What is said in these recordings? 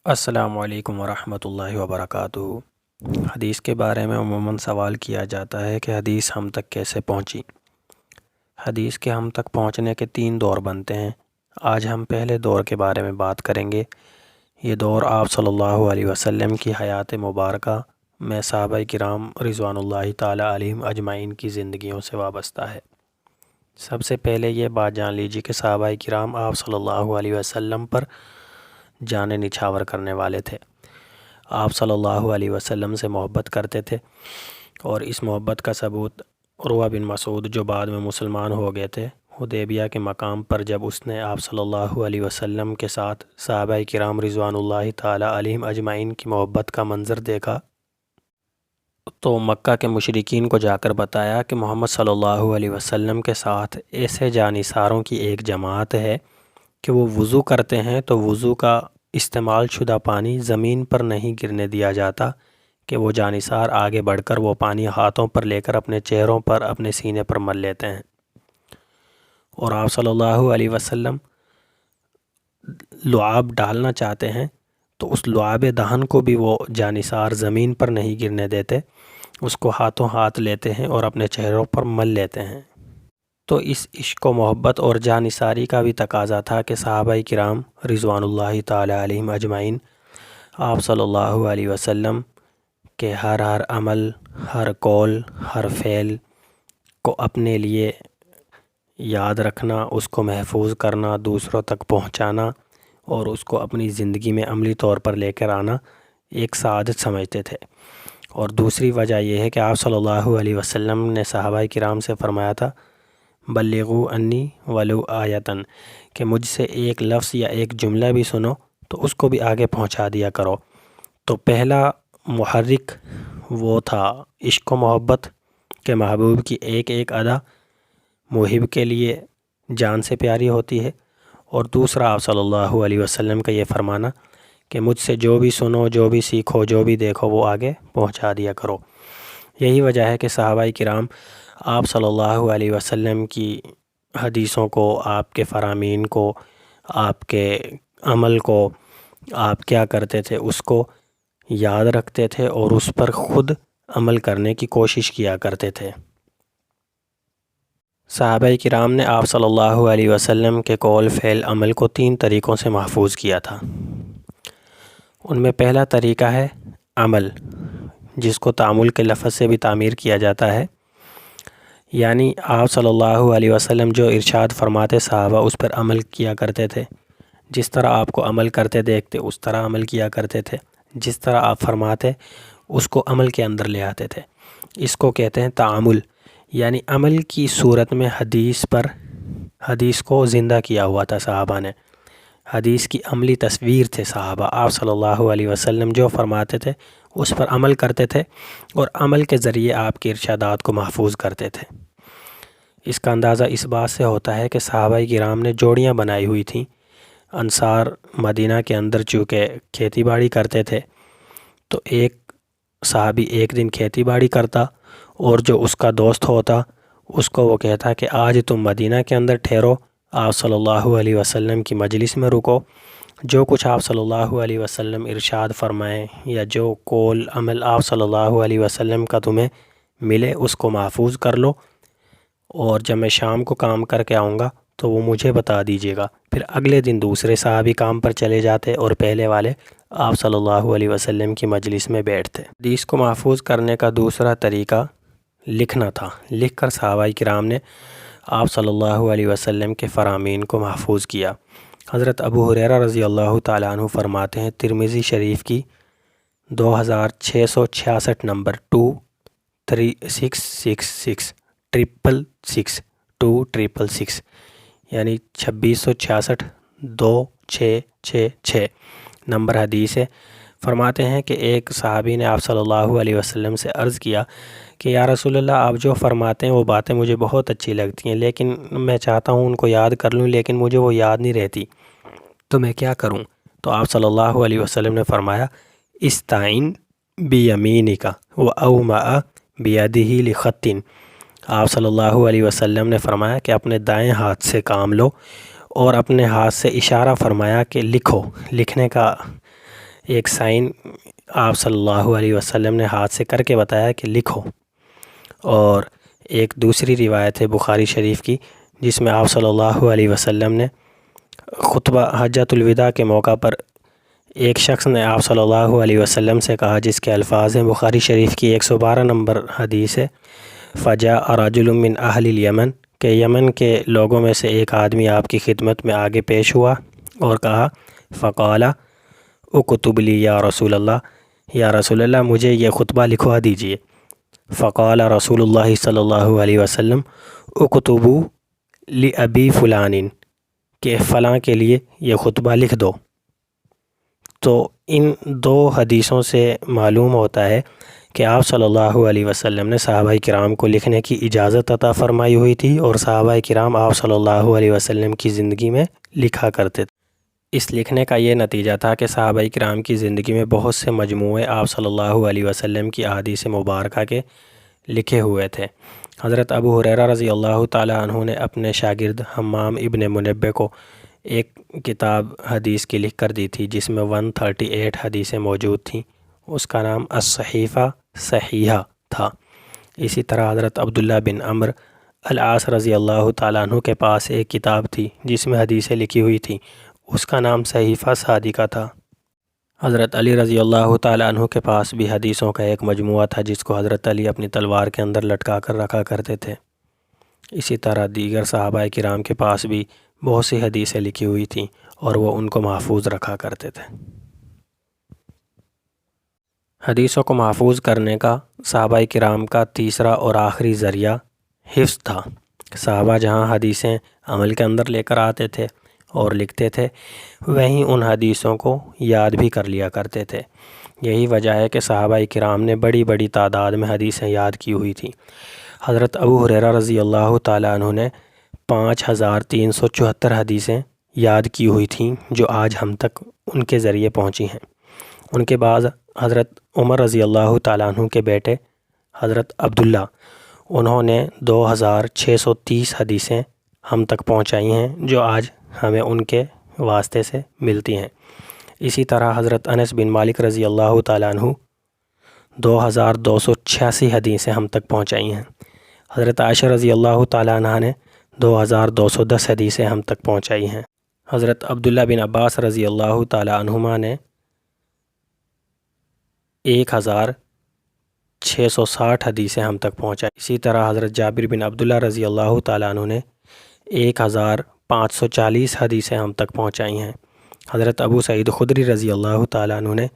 السلام علیکم ورحمۃ اللہ وبرکاتہ۔ حدیث کے بارے میں عموماً سوال کیا جاتا ہے کہ حدیث ہم تک کیسے پہنچی۔ حدیث کے ہم تک پہنچنے کے 3 دور بنتے ہیں۔ آج ہم پہلے دور کے بارے میں بات کریں گے۔ یہ دور آپ صلی اللہ علیہ وسلم کی حیات مبارکہ میں صحابہ کرام رضوان اللہ تعالی علیہم اجمعین کی زندگیوں سے وابستہ ہے۔ سب سے پہلے یہ بات جان لیجیے کہ صحابہ کرام آپ صلی اللہ علیہ وسلم پر جانیں نچھاور کرنے والے تھے۔ آپ صلی اللہ علیہ وسلم سے محبت کرتے تھے، اور اس محبت کا ثبوت عروہ بن مسعود جو بعد میں مسلمان ہو گئے تھے، حدیبیہ کے مقام پر جب اس نے آپ صلی اللہ علیہ وسلم کے ساتھ صحابہ کرام رضوان اللہ تعالی علیہم اجمعین کی محبت کا منظر دیکھا تو مکہ کے مشرکین کو جا کر بتایا کہ محمد صلی اللہ علیہ وسلم کے ساتھ ایسے جانثاروں کی ایک جماعت ہے کہ وہ وضو کرتے ہیں تو وضو کا استعمال شدہ پانی زمین پر نہیں گرنے دیا جاتا کہ وہ جانثار آگے بڑھ کر وہ پانی ہاتھوں پر لے کر اپنے چہروں پر اپنے سینے پر مل لیتے ہیں، اور آپ صلی اللہ علیہ وسلم لعاب ڈالنا چاہتے ہیں تو اس لعاب دہن کو بھی وہ جانثار زمین پر نہیں گرنے دیتے، اس کو ہاتھوں ہاتھ لیتے ہیں اور اپنے چہروں پر مل لیتے ہیں۔ تو اس عشق و محبت اور جانثاری کا بھی تقاضا تھا کہ صحابہ کرام رضوان اللہ تعالی علیہم اجمعین آپ صلی اللہ علیہ وسلم کے ہر عمل، ہر قول، ہر فعل کو اپنے لیے یاد رکھنا، اس کو محفوظ کرنا، دوسروں تک پہنچانا اور اس کو اپنی زندگی میں عملی طور پر لے کر آنا ایک سعادت سمجھتے تھے۔ اور دوسری وجہ یہ ہے کہ آپ صلی اللہ علیہ وسلم نے صحابہ کرام سے فرمایا تھا بلغوا انی ولو آیتن، کہ مجھ سے ایک لفظ یا ایک جملہ بھی سنو تو اس کو بھی آگے پہنچا دیا کرو۔ تو پہلا محرک وہ تھا عشق و محبت کہ محبوب کی ایک ایک ادا محب کے لیے جان سے پیاری ہوتی ہے، اور دوسرا آپ صلی اللہ علیہ وسلم کا یہ فرمانا کہ مجھ سے جو بھی سنو، جو بھی سیکھو، جو بھی دیکھو وہ آگے پہنچا دیا کرو۔ یہی وجہ ہے کہ صحابہ کرام آپ صلی اللہ علیہ وسلم کی حدیثوں کو، آپ کے فرامین کو، آپ کے عمل کو، آپ کیا کرتے تھے اس کو یاد رکھتے تھے اور اس پر خود عمل کرنے کی کوشش کیا کرتے تھے۔ صحابہ کرام نے آپ صلی اللہ علیہ وسلم کے قول، فعل، عمل کو 3 طریقوں سے محفوظ کیا تھا۔ ان میں پہلا طریقہ ہے عمل، جس کو تعامل کے لفظ سے بھی تعمیر کیا جاتا ہے، یعنی آپ صلی اللہ علیہ وسلم جو ارشاد فرماتے صحابہ اس پر عمل کیا کرتے تھے، جس طرح آپ کو عمل کرتے دیکھتے اس طرح عمل کیا کرتے تھے، جس طرح آپ فرماتے اس کو عمل کے اندر لے آتے تھے۔ اس کو کہتے ہیں تعامل، یعنی عمل کی صورت میں حدیث کو زندہ کیا ہوا تھا صحابہ نے، حدیث کی عملی تصویر تھے صحابہ۔ آپ صلی اللہ علیہ وسلم جو فرماتے تھے اس پر عمل کرتے تھے، اور عمل کے ذریعے آپ کے ارشادات کو محفوظ کرتے تھے۔ اس کا اندازہ اس بات سے ہوتا ہے کہ صحابہ کرام نے جوڑیاں بنائی ہوئی تھیں۔ انصار مدینہ کے اندر چونکہ کھیتی باڑی کرتے تھے، تو ایک صحابی ایک دن کھیتی باڑی کرتا اور جو اس کا دوست ہوتا اس کو وہ کہتا کہ آج تم مدینہ کے اندر ٹھہرو، آپ صلی اللہ علیہ وسلم کی مجلس میں رکو، جو کچھ آپ صلی اللہ علیہ وسلم ارشاد فرمائیں یا جو قول عمل آپ صلی اللہ علیہ وسلم کا تمہیں ملے اس کو محفوظ کر لو، اور جب میں شام کو کام کر کے آؤں گا تو وہ مجھے بتا دیجیے گا۔ پھر اگلے دن دوسرے صحابی کام پر چلے جاتے اور پہلے والے آپ صلی اللہ علیہ وسلم کی مجلس میں بیٹھتے۔ حدیث کو محفوظ کرنے کا دوسرا طریقہ لکھنا تھا۔ لکھ کر صحابہ کرام نے آپ صلی اللہ علیہ وسلم کے فرامین کو محفوظ کیا۔ حضرت ابو ہریرہ رضی اللہ تعالیٰ عنہ فرماتے ہیں، ترمذی شریف کی 2666 نمبر 23666 666 یعنی 2666 2666 نمبر حدیث ہے۔ فرماتے ہیں کہ ایک صحابی نے آپ صلی اللہ علیہ وسلم سے عرض کیا کہ یا رسول اللہ، آپ جو فرماتے ہیں وہ باتیں مجھے بہت اچھی لگتی ہیں، لیکن میں چاہتا ہوں ان کو یاد کر لوں، لیکن مجھے وہ یاد نہیں رہتی، تو میں کیا کروں؟ تو آپ صلی اللہ علیہ وسلم نے فرمایا استعین بیمینک واومأ بیدہ لخط۔ آپ صلی اللہ علیہ وسلم نے فرمایا کہ اپنے دائیں ہاتھ سے کام لو اور اپنے ہاتھ سے اشارہ فرمایا کہ لکھو۔ لکھنے کا ایک سائن آپ صلی اللہ علیہ وسلم نے ہاتھ سے کر کے بتایا کہ لکھو۔ اور ایک دوسری روایت ہے بخاری شریف کی جس میں آپ صلی اللہ علیہ وسلم نے خطبہ حجۃ الوداع کے موقع پر ایک شخص نے آپ صلی اللہ علیہ وسلم سے کہا، جس کے الفاظ ہیں بخاری شریف کی 112 نمبر حدیث ہے، فجاء رجل من اہل الیمن، کہ یمن کے لوگوں میں سے ایک آدمی آپ کی خدمت میں آگے پیش ہوا اور کہا، فقال اکتب لی یا رسول اللہ، یا رسول اللہ مجھے یہ خطبہ لکھوا دیجئے۔ فقال رسول اللہ صلی اللہ علیہ وسلم اکتبوا لأبی فلان، کہ فلاں کے لیے یہ خطبہ لکھ دو۔ تو ان دو حدیثوں سے معلوم ہوتا ہے کہ آپ صلی اللہ علیہ وسلم نے صحابہ کرام کو لکھنے کی اجازت عطا فرمائی ہوئی تھی، اور صحابہ کرام آپ صلی اللہ علیہ وسلم کی زندگی میں لکھا کرتے تھے۔ اس لکھنے کا یہ نتیجہ تھا کہ صحابہ کرام کی زندگی میں بہت سے مجموعے آپ صلی اللہ علیہ وسلم کی احادیث مبارکہ کے لکھے ہوئے تھے۔ حضرت ابو ہریرہ رضی اللہ تعالیٰ عنہ نے اپنے شاگرد حمام ابن منبہ کو ایک کتاب حدیث کی لکھ کر دی تھی جس میں 138 حدیثیں موجود تھیں۔ اس کا نام الصحیفہ صحیحہ تھا۔ اسی طرح حضرت عبداللہ بن عمرو العاص رضی اللہ تعالیٰ عنہ کے پاس ایک کتاب تھی جس میں حدیثیں لکھی ہوئی تھیں، اس کا نام صحیفہ صادقہ تھا۔ حضرت علی رضی اللہ تعالیٰ عنہ کے پاس بھی حدیثوں کا ایک مجموعہ تھا جس کو حضرت علی اپنی تلوار کے اندر لٹکا کر رکھا کرتے تھے۔ اسی طرح دیگر صحابہ کرام کے پاس بھی بہت سی حدیثیں لکھی ہوئی تھیں اور وہ ان کو محفوظ رکھا کرتے تھے۔ حدیثوں کو محفوظ کرنے کا صحابہ کرام کا تیسرا اور آخری ذریعہ حفظ تھا۔ صحابہ جہاں حدیثیں عمل کے اندر لے کر آتے تھے اور لکھتے تھے، وہیں ان حدیثوں کو یاد بھی کر لیا کرتے تھے۔ یہی وجہ ہے کہ صحابہ کرام نے بڑی بڑی تعداد میں حدیثیں یاد کی ہوئی تھیں۔ حضرت ابو ہریرہ رضی اللہ تعالیٰ عنہ نے 5374 حدیثیں یاد کی ہوئی تھیں جو آج ہم تک ان کے ذریعے پہنچی ہیں۔ ان کے بعد حضرت عمر رضی اللہ تعالیٰ عنہ کے بیٹے حضرت عبداللہ، انہوں نے 2630 حدیثیں ہم تک پہنچائی ہیں جو آج ہمیں ان کے واسطے سے ملتی ہیں۔ اسی طرح حضرت انس بن مالک رضی اللہ تعالیٰ عنہ 2286 حدیثیں ہم تک پہنچائی ہیں۔ حضرت عائشہ رضی اللہ تعالیٰ عنہ نے 2210 حدیثیں ہم تک پہنچائی ہیں۔ حضرت عبداللہ بن عباس رضی اللہ تعالیٰ عنہما نے 1660 حدیثیں ہم تک پہنچائی۔ اسی طرح حضرت جابر بن عبداللہ رضی اللہ تعالیٰ عنہ نے 1540 حدیثیں ہم تک پہنچائی ہیں۔ حضرت ابو سعید خدری رضی اللہ تعالیٰ عنہ نے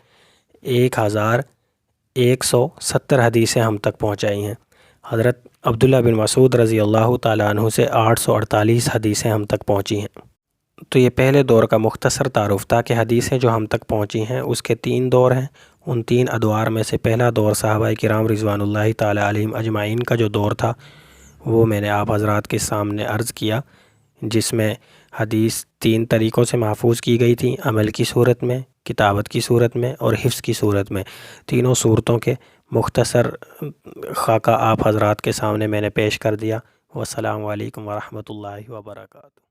1170 حدیثیں ہم تک پہنچائی ہیں۔ حضرت عبداللہ بن مسعود رضی اللہ تعالیٰ عنہ سے 848 حدیثیں ہم تک پہنچی ہیں۔ تو یہ پہلے دور کا مختصر تعارف تھا کہ حدیثیں جو ہم تک پہنچی ہیں اس کے 3 دور ہیں۔ ان 3 ادوار میں سے پہلا دور صحابہ کرام رضوان اللہ تعالیٰ علیہم اجمعین کا جو دور تھا وہ میں نے آپ حضرات کے سامنے عرض کیا، جس میں حدیث 3 طریقوں سے محفوظ کی گئی تھی، عمل کی صورت میں، کتابت کی صورت میں اور حفظ کی صورت میں۔ تینوں صورتوں کے مختصر خاکہ آپ حضرات کے سامنے میں نے پیش کر دیا۔ والسلام علیکم ورحمۃ اللہ وبرکاتہ۔